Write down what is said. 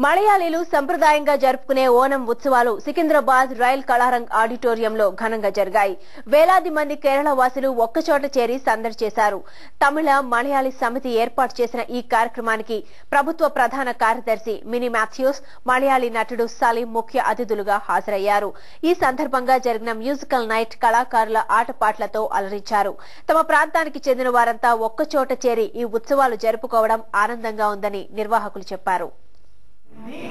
మలయాళీలు సంప్రదాయంగా జరుపుకునే ఓనం ఉత్సవాలు సికింద్రాబాద్ రైల్ కళారంగ్ ఆడిటోరియంలో ఘనంగా జరిగాయి. వేలాది మంది కేరళ వాసులు ఒక్కచోట చేరి సందడి చేశారు. తమిళ మలయాళీ సమితి ఏర్పాటు చేసిన ఈ కార్యక్రమానికి ప్రభుత్వ ప్రధాన కార్యదర్శి మినీ మాథ్యూస్, మలయాళీ నటుడు సలీం ముఖ్య అతిథులుగా హాజరయ్యారు. ఈ సందర్భంగా జరిగిన మ్యూజికల్ నైట్ కళాకారుల ఆటపాట్లతో అలరించారు. తమ ప్రాంతానికి చెందిన వారంతా ఒక్కచోట చేరి ఈ ఉత్సవాలు జరుపుకోవడం ఆనందంగా ఉందని నిర్వాహకులు చెప్పారు. Happy